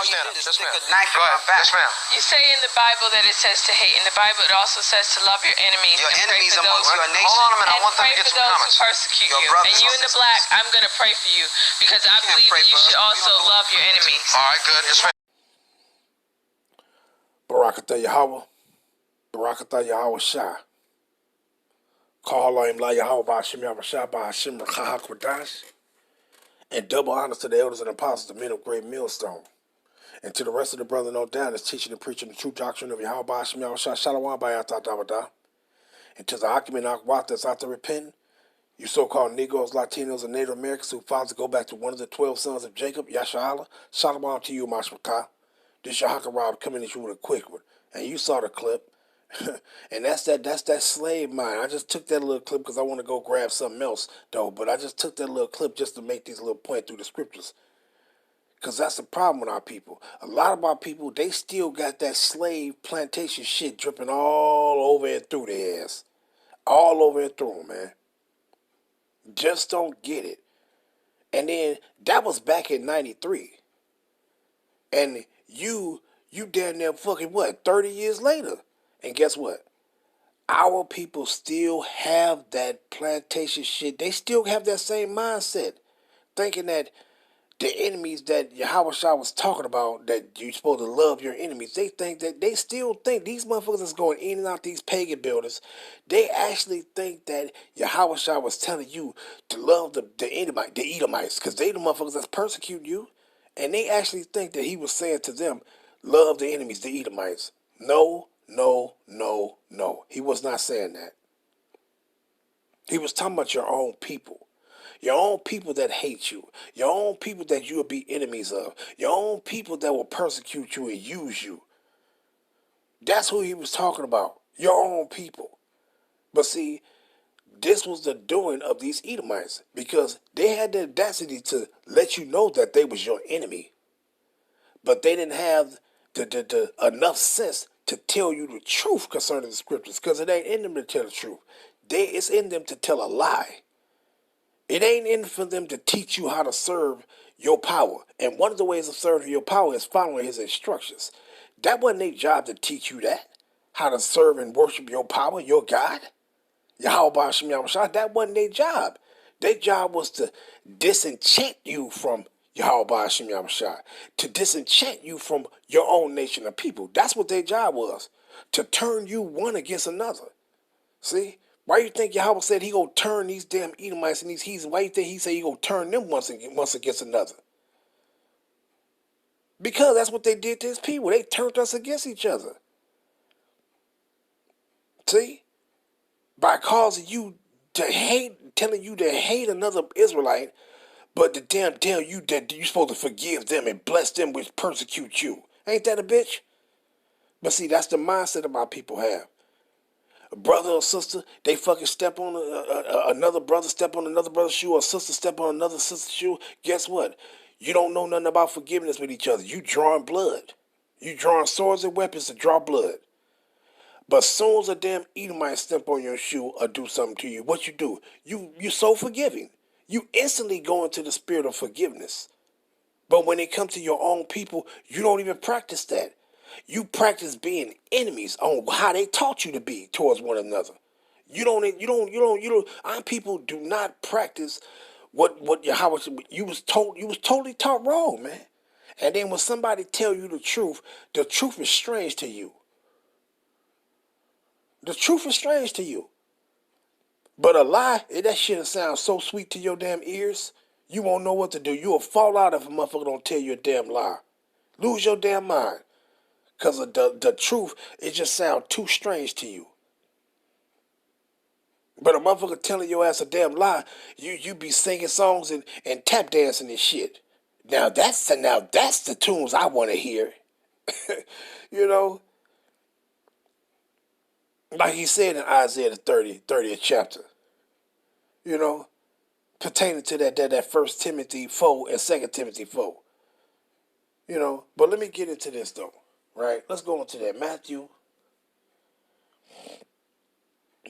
All you did is stick a knife in my back. Yes, ma'am. You say in the Bible that it says to hate. In the Bible, it also says to love your enemies. Your and enemies pray for amongst those, your nation. Hold on a minute. I want them pray to get for some those comments. who persecute Your you. brothers And you and in the sisters. black, I'm going to pray for you because I believe that you should also love your enemies. All right, good. Yes, ma'am. Barakatah Yahweh. Barakatah Yahweh Shah. Call on him La Yahweh Ba'Hashem Yahweh Shah Ba'Hashem Rachah HaKodash. And double honors to the elders and apostles, the men of great millstone. And to the rest of the brethren on down that's teaching and preaching the true doctrine of Yahweh Ba'Hashem Yahweh Shah Shalom Ba'yatah Dawada. And to the Akim and Akwat that's out there repenting, you so-called Negroes, Latinos, and Native Americans who fathers go back to one of the 12 sons of Jacob, Yasha'Allah, Shalom to you, Mashmatah. This Yahakarab coming at you with a quick one. And you saw the clip. And that's that slave mind. I just took that little clip because I want to go grab something else, though. But I just took that little clip just to make these little point through the scriptures. Because that's the problem with our people. A lot of our people, they still got that slave plantation shit dripping all over and through their ass. All over and through them, man. Just don't get it. And then that was back in 93. And you damn near fucking what, 30 years later. And guess what? Our people still have that plantation shit. They still have that same mindset. Thinking that the enemies that Yahweh Shah was talking about, that you're supposed to love your enemies, they still think these motherfuckers that's going in and out these pagan buildings, they actually think that Yahweh Shah was telling you to love the Edomites, because they the motherfuckers that's persecuting you. And they actually think that he was saying to them, love the enemies, the Edomites. No. He was not saying that. He was talking about your own people. Your own people that hate you. Your own people that you will be enemies of. Your own people that will persecute you and use you. That's who he was talking about. Your own people. But see, this was the doing of these Edomites, because they had the audacity to let you know that they was your enemy. But they didn't have the enough sense to tell you the truth concerning the scriptures, because it ain't in them to tell the truth. It's in them to tell a lie. It ain't in for them to teach you how to serve your power. And one of the ways of serving your power is following his instructions. That wasn't their job to teach you that. How to serve and worship your power, your God. Yahweh Ba'Hashem Yahweh Shah. That wasn't their job. Their job was to disenchant you from Yahweh Ba'Hashem Yahweh Shah. To disenchant you from your own nation of people. That's what their job was. To turn you one against another. See? Why you think Yahweh said he gonna turn these damn Edomites and these heathens? Why you think he said he gonna turn them once against another? Because that's what they did to his people. They turned us against each other. See? By causing you to hate, telling you to hate another Israelite, but to damn tell you that you're supposed to forgive them and bless them which persecute you. Ain't that a bitch? But see, that's the mindset that my people have. A brother or sister, they fucking step on another brother, step on another brother's shoe, or a sister step on another sister's shoe. Guess what? You don't know nothing about forgiveness with each other. You drawing blood. You drawing swords and weapons to draw blood. But as soon as a damn Edomite step on your shoe or do something to you, what you do? You're so forgiving. You instantly go into the spirit of forgiveness. But when it comes to your own people, you don't even practice that. You practice being enemies on how they taught you to be towards one another. Our people do not practice how you was totally taught wrong, man. And then when somebody tell you the truth is strange to you. The truth is strange to you. But a lie, that shit sounds so sweet to your damn ears, you won't know what to do. You'll fall out if a motherfucker don't tell you a damn lie. Lose your damn mind. Because the truth, it just sounds too strange to you. But a motherfucker telling your ass a damn lie, you be singing songs and tap dancing and shit. Now that's the tunes I want to hear. You know? Like he said in Isaiah the 30th chapter. You know? Pertaining to that 1 Timothy 4 and 2 Timothy 4. You know? But let me get into this though. Right? Let's go into that. Matthew.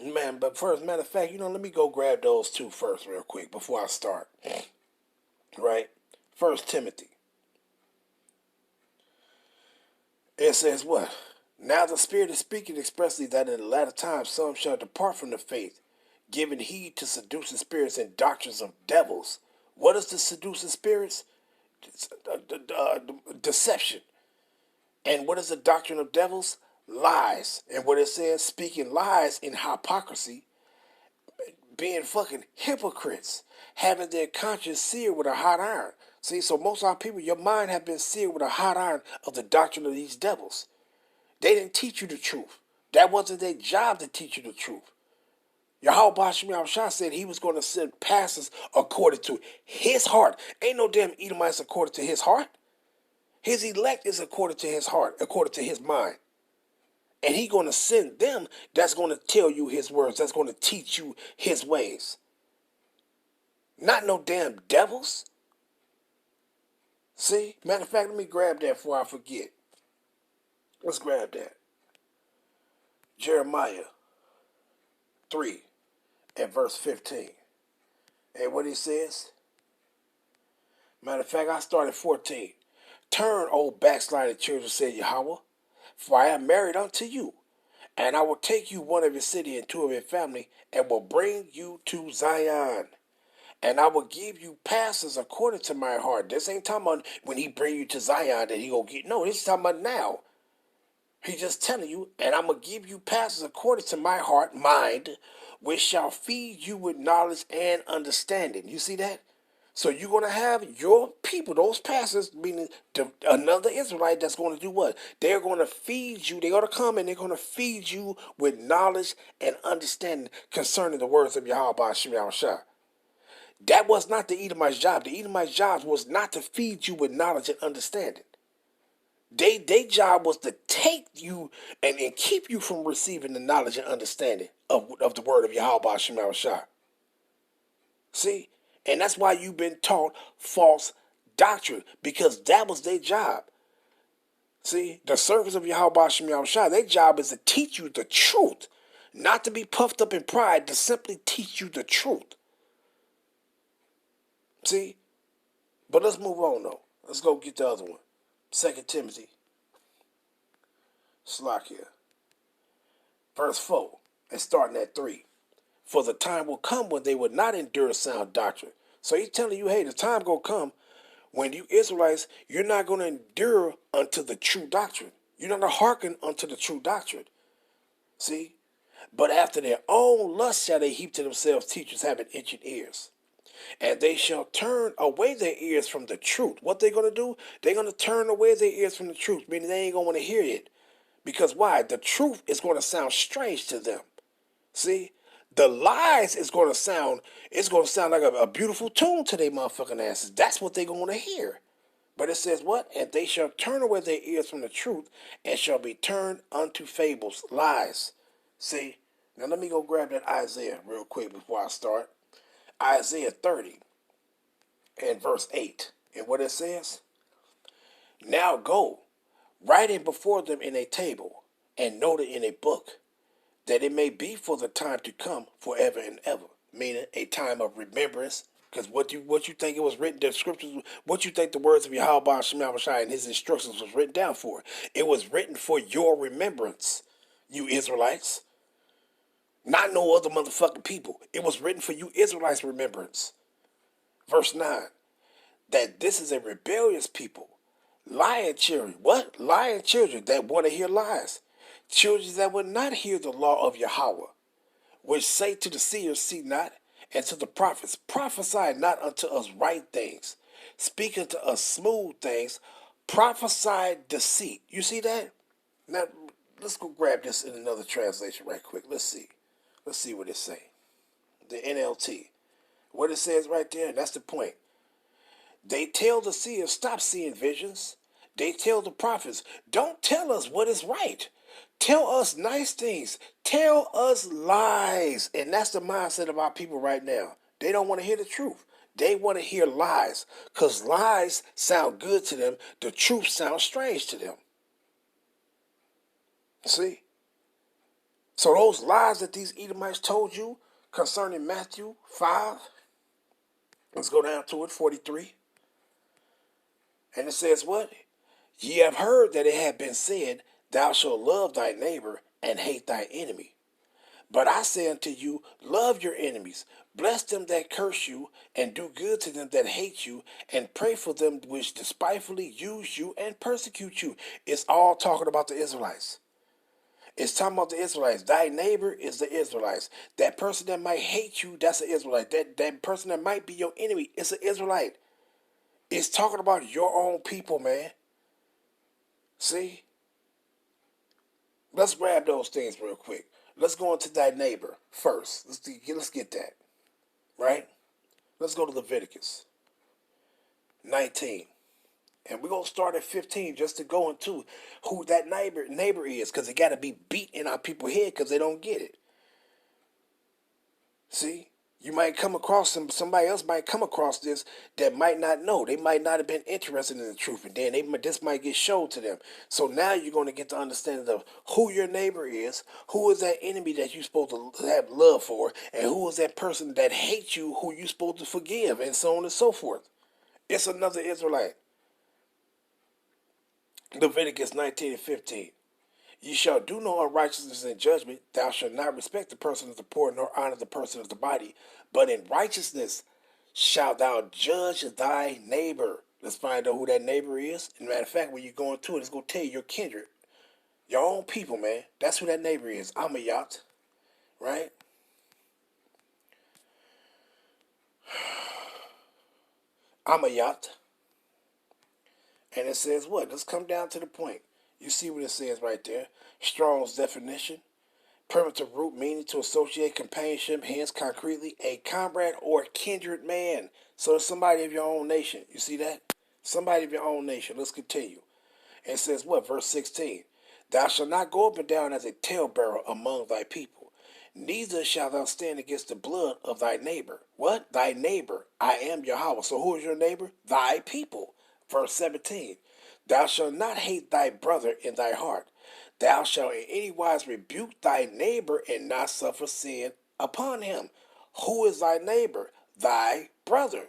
Man, but first, matter of fact, let me go grab those two first real quick before I start. Right? 1 Timothy. It says what? Now the Spirit is speaking expressly that in the latter times some shall depart from the faith, giving heed to seducing spirits and doctrines of devils. What is the seducing spirits? Deception. And what is the doctrine of devils? Lies. And what it says, speaking lies in hypocrisy, being fucking hypocrites, having their conscience seared with a hot iron. See, so most of our people, your mind have been seared with a hot iron of the doctrine of these devils. They didn't teach you the truth. That wasn't their job to teach you the truth. Yahweh Bashim Yahushua said he was going to send pastors according to his heart. Ain't no damn Edomites according to his heart. His elect is according to his heart, according to his mind. And he going to send them that's going to tell you his words, that's going to teach you his ways. Not no damn devils. See? Matter of fact, let me grab that before I forget. Let's grab that. Jeremiah 3 and verse 15. And what he says? Matter of fact, I started 14. Turn, O backsliding children, said Yahweh, for I am married unto you, and I will take you one of your city and two of your family, and will bring you to Zion. And I will give you pastors according to my heart. This ain't talking about when he bring you to Zion that he gonna get. No, this is talking about now. He's just telling you, and I'm going to give you pastors according to my heart, mind, which shall feed you with knowledge and understanding. You see that? So you're going to have your people, those pastors, meaning another Israelite that's going to do what? They're going to feed you. They're going to come and they're going to feed you with knowledge and understanding concerning the words of Yahweh Ba'ashim Yahushua. That was not the Edomite's job. The Edomite's job was not to feed you with knowledge and understanding. Their job was to take you and keep you from receiving the knowledge and understanding of the word of Yahweh Ba'ashim Yahushua. See? And that's why you've been taught false doctrine, because that was their job. See? The servants of Yahweh Ba'ashim Yahushua, their job is to teach you the truth, not to be puffed up in pride, to simply teach you the truth. See? But let's move on, though. Let's go get the other one. 2 Timothy, Slakia, verse 4, and starting at 3. For the time will come when they will not endure sound doctrine. So he's telling you, hey, the time going to come when you Israelites, you're not going to endure unto the true doctrine. You're not going to hearken unto the true doctrine. See? But after their own lust shall they heap to themselves teachers having itching ears. And they shall turn away their ears from the truth. What they going to do? They're going to turn away their ears from the truth, meaning they ain't going to want to hear it. Because why? The truth is going to sound strange to them. See? The lies is going to sound, it's going to sound like a beautiful tune to their motherfucking asses. That's what they're going to hear. But it says what? And they shall turn away their ears from the truth and shall be turned unto fables, lies. See? Now let me go grab that Isaiah real quick before I start. Isaiah 30 and verse 8. And what it says? Now go, write it before them in a table, and note it in a book, that it may be for the time to come forever and ever. Meaning a time of remembrance. Because what you think it was written, the scriptures, what you think the words of Yahweh Ba'ashim Yahushua and his instructions was written down for? It was written for your remembrance, you Israelites. Not no other motherfucking people. It was written for you Israelites' remembrance. Verse 9. That this is a rebellious people. Lying children. What? Lying children that want to hear lies. Children that will not hear the law of Yahweh. Which say to the seers, see not, and to the prophets, prophesy not unto us right things. Speak unto us smooth things. Prophesy deceit. You see that? Now, let's go grab this in another translation right quick. Let's see. Let's see what it say. The NLT. What it says right there, that's the point. They tell the seers, stop seeing visions. They tell the prophets, don't tell us what is right. Tell us nice things. Tell us lies. And that's the mindset of our people right now. They don't want to hear the truth. They want to hear lies. Because lies sound good to them. The truth sounds strange to them. See? So those lies that these Edomites told you concerning Matthew 5, let's go down to it, 43. And it says what? Ye have heard that it had been said, Thou shalt love thy neighbor and hate thy enemy. But I say unto you, love your enemies, bless them that curse you, and do good to them that hate you, and pray for them which despitefully use you and persecute you. It's all talking about the Israelites. It's talking about the Israelites. Thy neighbor is the Israelites. That person that might hate you, that's an Israelite. That person that might be your enemy is an Israelite. It's talking about your own people, man. See? Let's grab those things real quick. Let's go into thy neighbor first. Let's get that. Right? Let's go to Leviticus 19. And we're going to start at 15 just to go into who that neighbor is, because it got to be beat in our people's head because they don't get it. See? You might come across somebody else might come across this that might not know. They might not have been interested in the truth, and then this might get shown to them. So now you're going to get the understanding of who your neighbor is, who is that enemy that you're supposed to have love for, and who is that person that hates you, who you're supposed to forgive, and so on and so forth. It's another Israelite. Leviticus 19 and 15. Ye shall do no unrighteousness in judgment. Thou shalt not respect the person of the poor, nor honor the person of the body. But in righteousness shalt thou judge thy neighbor. Let's find out who that neighbor is. And matter of fact, when you go into it, it's going to tell you your kindred. Your own people, man. That's who that neighbor is. Amayat. Right? Amayat. And it says what? Let's come down to the point. You see what it says right there. Strong's definition. Primitive root meaning to associate, companionship, hence concretely a comrade or kindred man. So it's somebody of your own nation. You see that? Somebody of your own nation. Let's continue. And it says what? Verse 16. Thou shalt not go up and down as a talebearer among thy people. Neither shalt thou stand against the blood of thy neighbor. What? Thy neighbor. I am Yahweh. So who is your neighbor? Thy people. Verse 17. Thou shalt not hate thy brother in thy heart. Thou shalt in any wise rebuke thy neighbor and not suffer sin upon him. Who is thy neighbor? Thy brother.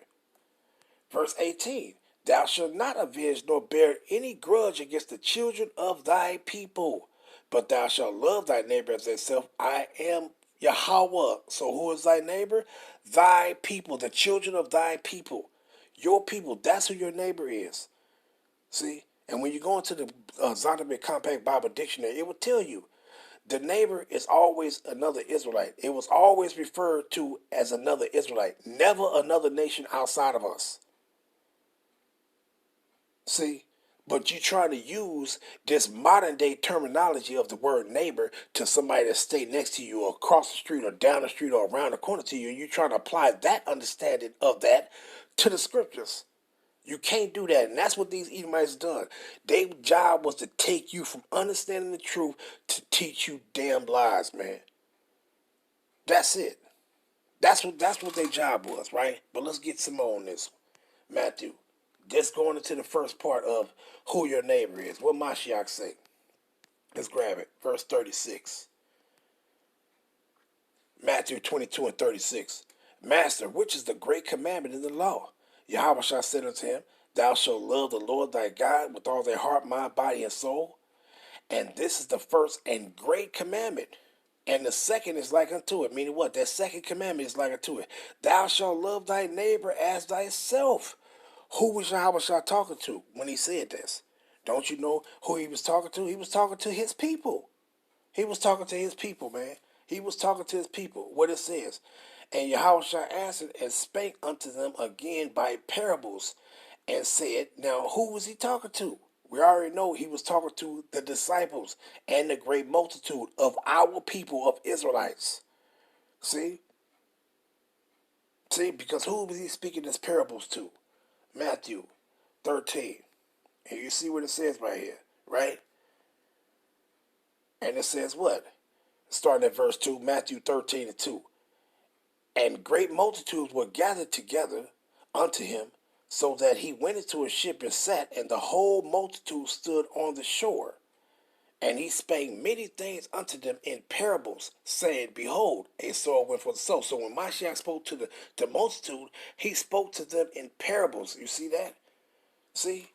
Verse 18. Thou shalt not avenge nor bear any grudge against the children of thy people, but thou shalt love thy neighbor as thyself. I am Yahweh. So who is thy neighbor? Thy people, the children of thy people. Your people, that's who your neighbor is. See? And when you go into the Zondervan Compact Bible Dictionary, it will tell you the neighbor is always another Israelite. It was always referred to as another Israelite, never another nation outside of us. See? But you try to use this modern day terminology of the word neighbor to somebody that stay next to you or across the street or down the street or around the corner to you, and you're trying to apply that understanding of that to the scriptures. You can't do that, and that's what these Edomites done. Their job was to take you from understanding the truth to teach you damn lies, man. That's it. That's what their job was, right? But let's get some more on this. Matthew, just going into the first part of who your neighbor is. What Mashiach say? Let's grab it. Verse 36. Matthew 22 and 36. Master, which is the great commandment in the law? Yahweh shall said unto him, Thou shalt love the Lord thy God with all thy heart, mind, body, and soul. And this is the first and great commandment. And the second is like unto it. Meaning what? That second commandment is like unto it. Thou shalt love thy neighbor as thyself. Who was Yahweh talking to when he said this? Don't you know who he was talking to? He was talking to his people. He was talking to his people, man. He was talking to his people. What it says. And Yahushua answered and spake unto them again by parables and said, now who was he talking to? We already know he was talking to the disciples and the great multitude of our people of Israelites. See? See, because who was he speaking his parables to? Matthew 13. And you see what it says right here, right? And it says what? Starting at verse 2, Matthew 13 and 2. And great multitudes were gathered together unto him, so that he went into a ship and sat, and the whole multitude stood on the shore. And he spake many things unto them in parables, saying, Behold, a sower went for the soul. So when Mashiach spoke to the multitude, he spoke to them in parables. You see that? See?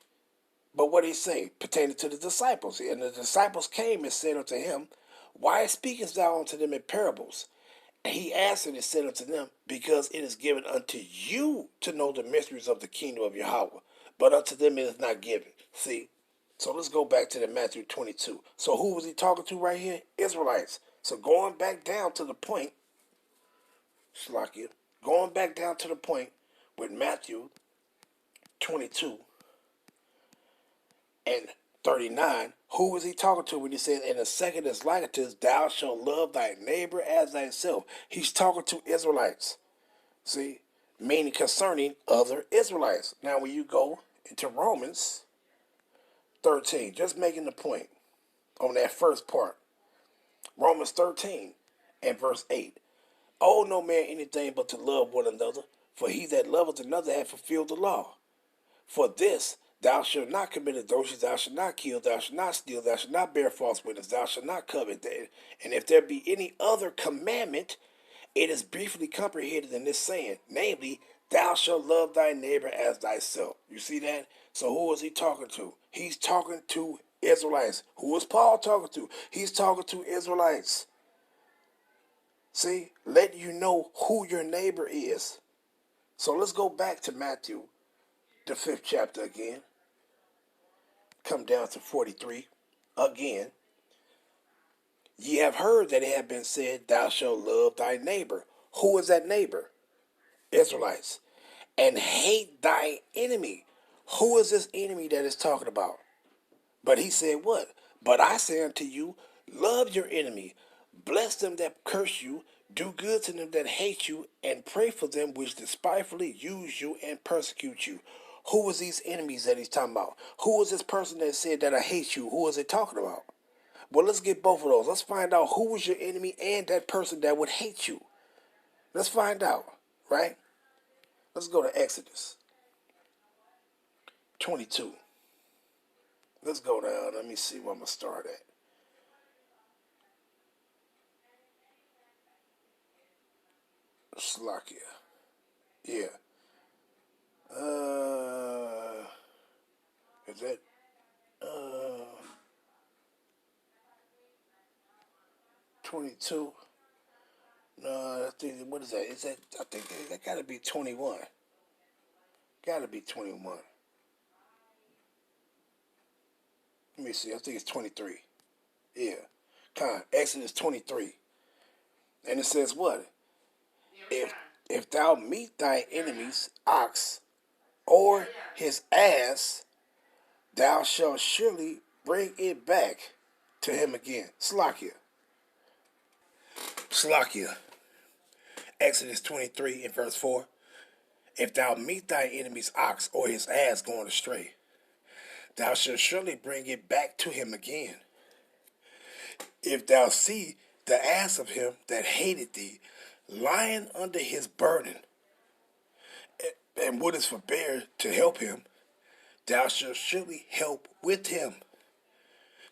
But what did he say? Pertaining to the disciples. And the disciples came and said unto him, why speakest thou unto them in parables? And he answered and said unto them, because it is given unto you to know the mysteries of the kingdom of Yahweh, but unto them it is not given. See? So let's go back to the Matthew 22. So who was he talking to right here? Israelites. So going back down to the point, Slakia, going back down to the point with Matthew 22 and 39, who was he talking to when he said, and the second is like it is, thou shalt love thy neighbor as thyself? He's talking to Israelites. See? Meaning concerning other Israelites. Now when you go into Romans 13, just making the point on that first part. Romans 13 and verse 8. Owe no man anything but to love one another, for he that loveth another hath fulfilled the law. For this, thou shalt not commit adultery, thou shalt not kill, thou shalt not steal, thou shalt not bear false witness, thou shalt not covet. And if there be any other commandment, it is briefly comprehended in this saying, namely, thou shalt love thy neighbor as thyself. You see that? So who is he talking to? He's talking to Israelites. Who is Paul talking to? He's talking to Israelites. See? Let you know who your neighbor is. So let's go back to Matthew, the 5th chapter again. Come down to 43 again. Ye have heard that it have been said, thou shalt love thy neighbor. Who is that neighbor? Israelites. And hate thy enemy. Who is this enemy that is talking about? But he said what? But I say unto you, love your enemy. Bless them that curse you. Do good to them that hate you. And pray for them which despitefully use you and persecute you. Who is these enemies that he's talking about? Who is this person that said that I hate you? Who is it talking about? Well, let's get both of those. Let's find out who was your enemy and that person that would hate you. Let's find out, right? Let's go to Exodus 22. Let's go down. Let me see where I'm going to start at. Slakia. Yeah. Is that 22? No, I think, what is that? Is that, I think that got to be 21. Got to be 21. Let me see. I think it's 23. Yeah. Exodus 23. And it says what? If thou meet thy enemy's ox or his ass, thou shalt surely bring it back to him again. Slakia. Slakia. Exodus 23 and verse 4. If thou meet thy enemy's ox or his ass going astray, thou shalt surely bring it back to him again. If thou see the ass of him that hated thee lying under his burden, and wouldest forbear to help him, thou shalt surely help with him.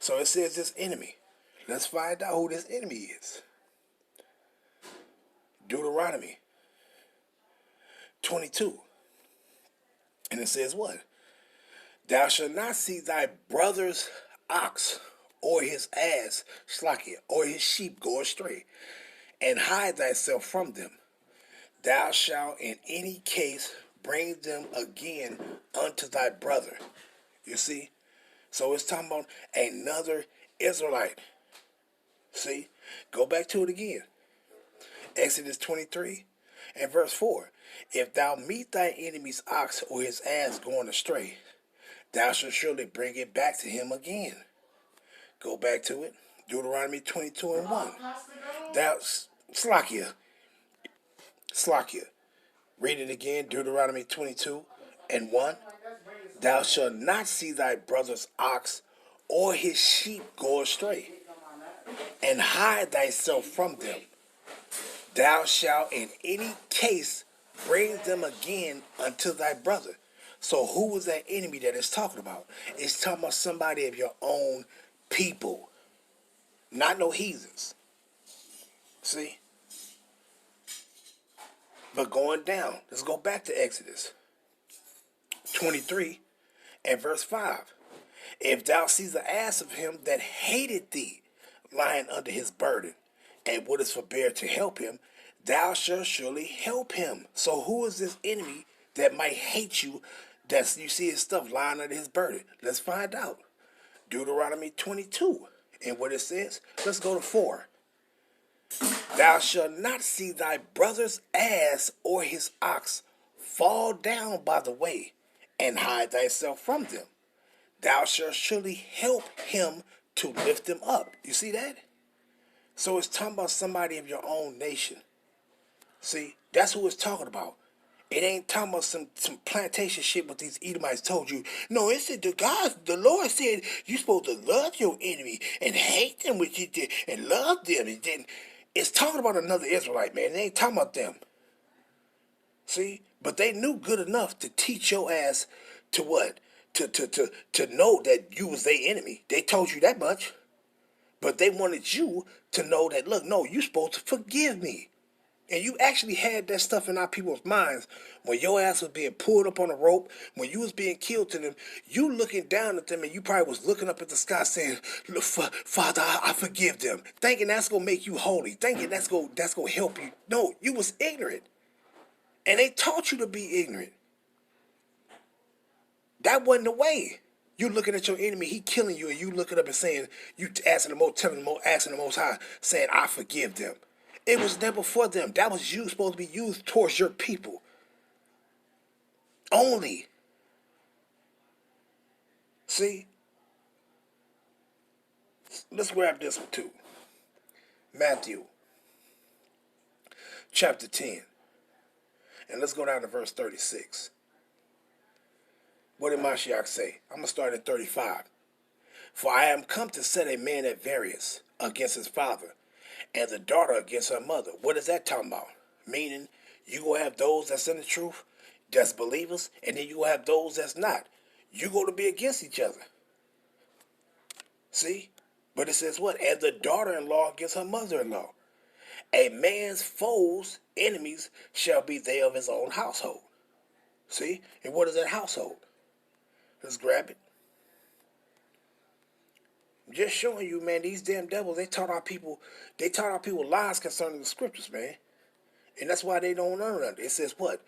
So it says this enemy. Let's find out who this enemy is. Deuteronomy 22. And it says what? Thou shalt not see thy brother's ox or his ass, slakia, or his sheep go astray, and hide thyself from them. Thou shalt in any case bring them again unto thy brother. You see? So it's talking about another Israelite. See? Go back to it again. Exodus 23 and verse 4. If thou meet thy enemy's ox or his ass going astray, thou shalt surely bring it back to him again. Go back to it. Deuteronomy 22 and 1. Slakia. Read it again. Deuteronomy 22 and 1. Thou shalt not see thy brother's ox or his sheep go astray, and hide thyself from them. Thou shalt in any case bring them again unto thy brother. So who was that enemy that it's talking about? It's talking about somebody of your own people. Not no heathens. See? But going down, let's go back to Exodus 23 and verse 5. If thou seest the ass of him that hated thee lying under his burden, and wouldest forbear to help him, thou shalt surely help him. So who is this enemy that might hate you? That's you see his stuff lying under his burden. Let's find out. Deuteronomy 22. And what it says, let's go to 4. Thou shalt not see thy brother's ass or his ox fall down by the way, and hide thyself from them. Thou shalt surely help him to lift them up. You see that? So it's talking about somebody of your own nation. See, that's who it's talking about. It ain't talking about some plantation shit what these Edomites told you. No, it said the Lord said you're supposed to love your enemy and hate them with you and love them. And then it's talking about another Israelite, man. It ain't talking about them. See? But they knew good enough to teach your ass to what? To know that you was their enemy. They told you that much. But they wanted you to know that, look, no, you're supposed to forgive me. And you actually had that stuff in our people's minds when your ass was being pulled up on a rope, when you was being killed to them, you looking down at them and you probably was looking up at the sky saying, look, Father, I forgive them. Thinking that's going to make you holy. Thinking that's going to help you. No, you was ignorant. And they taught you to be ignorant. That wasn't the way. You looking at your enemy, he killing you, and you looking up and saying, you asking the Most High, saying, I forgive them. It was never for them. That was you supposed to be used towards your people. Only. See? Let's grab this one too. Matthew chapter 10. And let's go down to verse 36. What did Mashiach say? I'm going to start at 35. For I am come to set a man at variance against his father, and the daughter against her mother. What is that talking about? Meaning, you going to have those that's in the truth, that's believers, and then you going to have those that's not. You going to be against each other. See? But it says what? And the daughter-in-law against her mother-in-law. A man's foes, enemies, shall be they of his own household. See? And what is that household? Let's grab it. I'm just showing you, man, these damn devils, they taught our people lies concerning the scriptures, man. And that's why they don't learn it. It says what?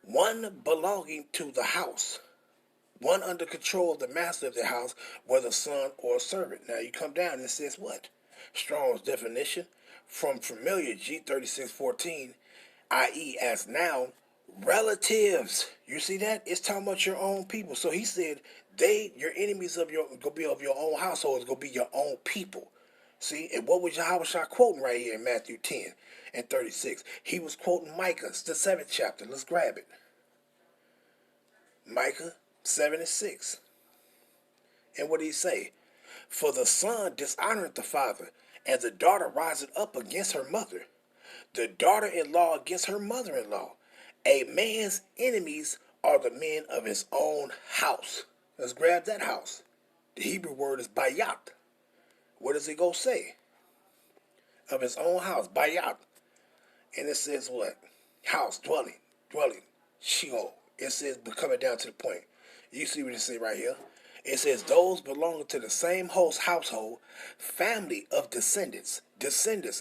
One belonging to the house. One under control of the master of the house, whether son or servant. Now you come down and it says what? Strong's definition from familiar G3614, i.e. as noun, relatives. You see that? It's talking about your own people. So he said your enemies gonna be of your own household, is gonna be your own people. See, and what was Yahweh quoting right here in Matthew 10 and 36? He was quoting Micah, the 7th chapter. Let's grab it. Micah 7 and 6. And what did he say? For the son dishonoreth the father, and the daughter riseth up against her mother. The daughter-in-law against her mother-in-law. A man's enemies are the men of his own house. Let's grab that house. The Hebrew word is bayat. What does it go say? Of his own house, bayat. And it says what? House, dwelling, Sheol. It says, but coming down to the point. You see what it says right here? It says, those belonging to the same host household, family of descendants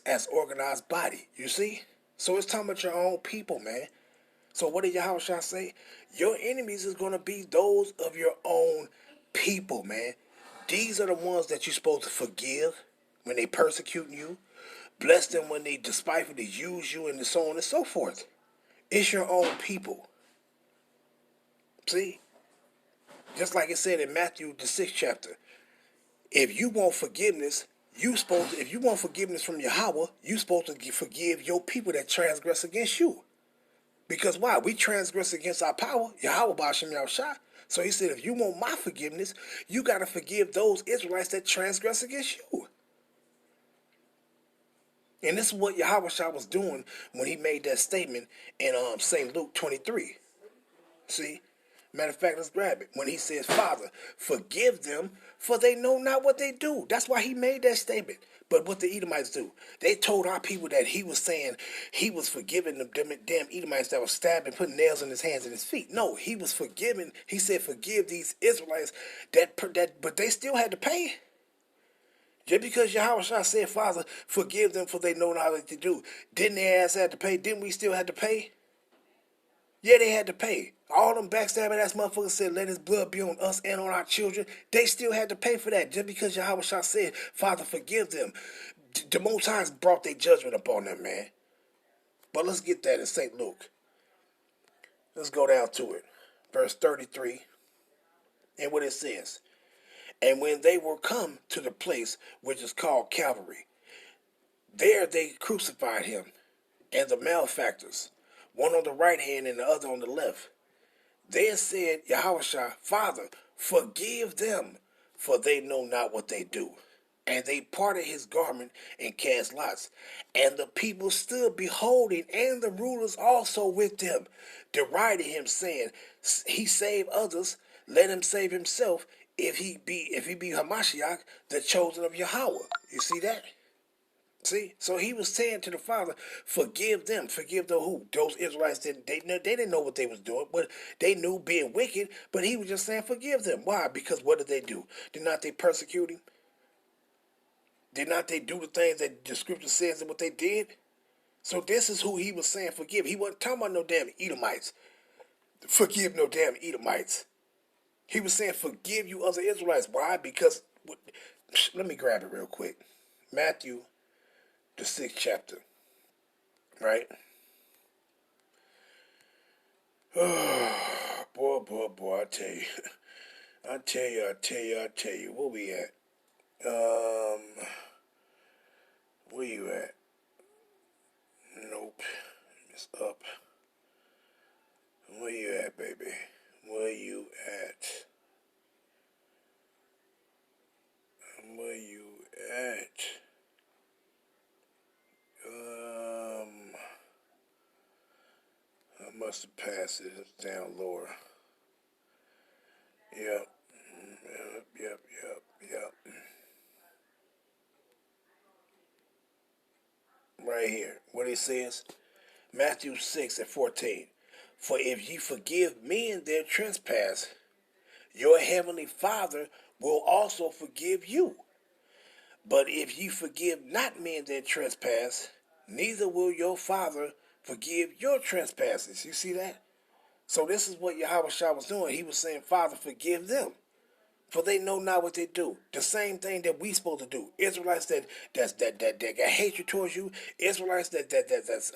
as organized body. You see? So it's talking about your own people, man. So what did Yahushua say? Your enemies is going to be those of your own people, man. These are the ones that you're supposed to forgive when they persecute you. Bless them when they despitefully use you, and so on and so forth. It's your own people. See? Just like it said in Matthew, the 6th chapter. If you want forgiveness, if you want forgiveness from Yahweh, you're supposed to forgive your people that transgress against you. Because why? We transgress against our power, Yahweh Ba'ashem Yahushua. So he said, if you want my forgiveness, you got to forgive those Israelites that transgress against you. And this is what Yahweh was doing when he made that statement in St. Luke 23. See? Matter of fact, let's grab it. When he says, Father, forgive them, for they know not what they do. That's why he made that statement. But what the Edomites do, they told our people that he was saying he was forgiving them damn Edomites that were stabbing, putting nails in his hands and his feet. No, he was forgiving. He said, forgive these Israelites but they still had to pay. Just because Yahweh said, Father, forgive them, for they know not what they do. Didn't their ass have to pay? Didn't we still have to pay? Yeah, they had to pay. All them backstabbing ass motherfuckers said, let his blood be on us and on our children. They still had to pay for that. Just because Yahweh said, Father, forgive them. The Most High brought their judgment upon them, man. But let's get that in St. Luke. Let's go down to it. Verse 33. And what it says. And when they were come to the place which is called Calvary, there they crucified him and the malefactors, one on the right hand and the other on the left. Then said Yahushua, Father, forgive them, for they know not what they do. And they parted his garment and cast lots. And the people stood beholding, and the rulers also with them, deriding him, saying, he saved others, let him save himself, if he be Hamashiach, the chosen of Yahweh. You see that? See, so he was saying to the Father, forgive them. Forgive the who? Those Israelites didn't know what they was doing, but they knew being wicked. But he was just saying, forgive them. Why? Because what did they do? Did not they persecute him? Did not they do the things that the scripture says and what they did? So this is who he was saying forgive. He wasn't talking about no damn Edomites. Forgive no damn Edomites. He was saying forgive you other Israelites. Why? Because, let me grab it real quick. Matthew, the 6th chapter. Right? Oh, boy, I tell you. I tell you. Where we at? Where you at? Nope. It's up. Where you at, baby? Where you at? Where you at? I must have passed it. It's down lower. Yep. Right here. What it says? Matthew 6:14. For if ye forgive men their trespass, your heavenly Father will also forgive you. But if ye forgive not men their trespass, neither will your Father forgive your trespasses. You see that? So this is what Yahweh Shah was doing. He was saying, Father, forgive them, for they know not what they do. The same thing that we supposed to do. Israelites that got hatred towards you. Israelites that's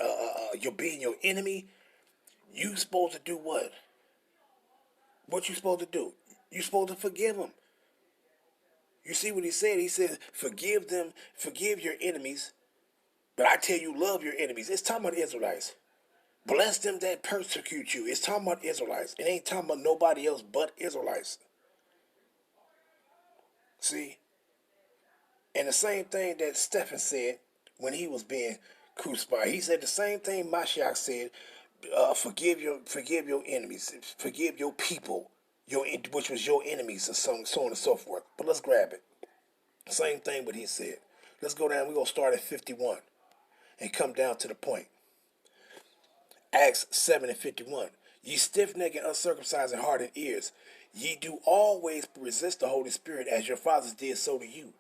you're being your enemy. You supposed to do what? What you supposed to do? You supposed to forgive them. You see what he said? He said, forgive them, forgive your enemies. But I tell you, love your enemies. It's talking about Israelites. Bless them that persecute you. It's talking about Israelites. It ain't talking about nobody else but Israelites. See? And the same thing that Stephen said when he was being crucified. He said the same thing Mashiach said, forgive your enemies. Forgive your people, which was your enemies, and so on and so forth. But let's grab it. Same thing what he said. Let's go down. We're going to start at 51 and come down to the point. Acts 7:51. Ye stiff-necked and uncircumcised in heart and ears, ye do always resist the Holy Spirit, as your fathers did, so do you.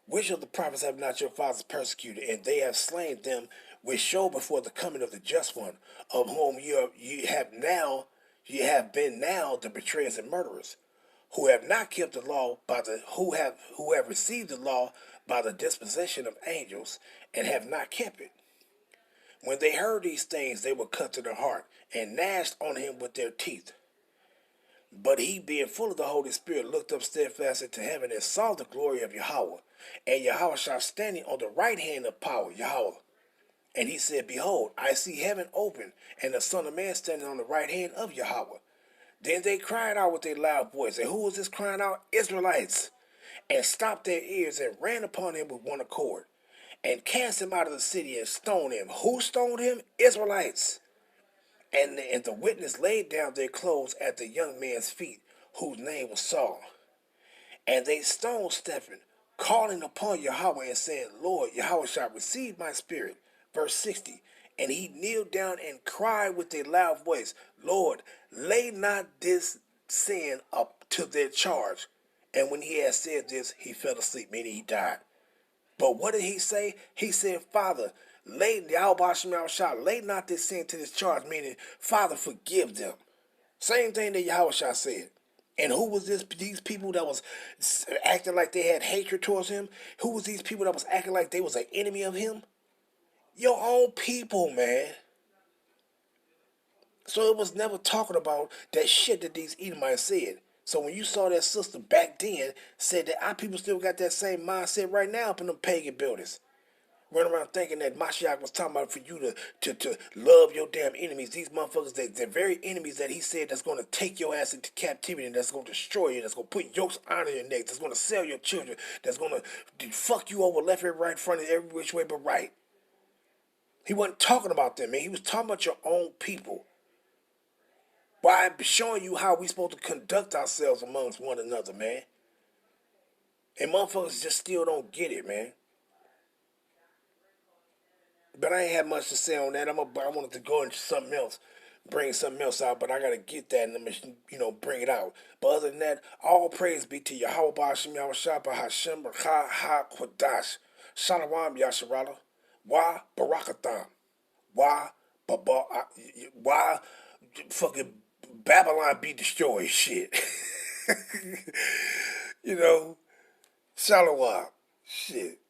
Which of the prophets have not your fathers persecuted, and they have slain them which show before the coming of the just one, of whom you have been now the betrayers and murderers, who have not kept the law who have received the law by the disposition of angels, and have not kept it. When they heard these things, they were cut to their heart, and gnashed on him with their teeth. But he, being full of the Holy Spirit, looked up steadfastly to heaven, and saw the glory of Yahweh, and Yahweh standing on the right hand of power, Yahweh. And he said, Behold, I see heaven open, and the Son of Man standing on the right hand of Yahweh. Then they cried out with a loud voice. And who was this crying out? Israelites. And stopped their ears, and ran upon him with one accord, and cast him out of the city, and stoned him. Who stoned him? Israelites. And the witness laid down their clothes at the young man's feet, whose name was Saul. And they stoned Stephen, calling upon Yahweh and saying, Lord, Yahweh shall receive my spirit. Verse 60. And he kneeled down and cried with a loud voice, Lord, lay not this sin up to their charge. And when he had said this, he fell asleep, meaning he died. But what did he say? He said, Father, lay not this sin to this charge, meaning, Father, forgive them. Same thing that Yahweh said. And who was these people that was acting like they had hatred towards him? Who was these people that was acting like they was an enemy of him? Your own people, man. So it was never talking about that shit that these Edomites said. So when you saw that sister back then said that our people still got that same mindset right now up in them pagan buildings. Running around thinking that Mashiach was talking about for you to love your damn enemies. These motherfuckers, they're very enemies that he said that's going to take your ass into captivity, and that's going to destroy you, that's going to put yokes on your neck, that's going to sell your children, that's going to fuck you over left and right, front, and every which way but right. He wasn't talking about them, man. He was talking about your own people. By showing you how we supposed to conduct ourselves amongst one another, man. And motherfuckers just still don't get it, man. But I ain't had much to say on that. I wanted to go into something else, bring something else out, but I gotta get that and I'm gonna, bring it out. But other than that, all praise be to Yahweh Ba'Shem Yahushua Ba'Hashem B'Cha HaKodash. Shalom Yasharala. Why Barakatham. Why fucking Babylon be destroyed shit. Shalom. Shit.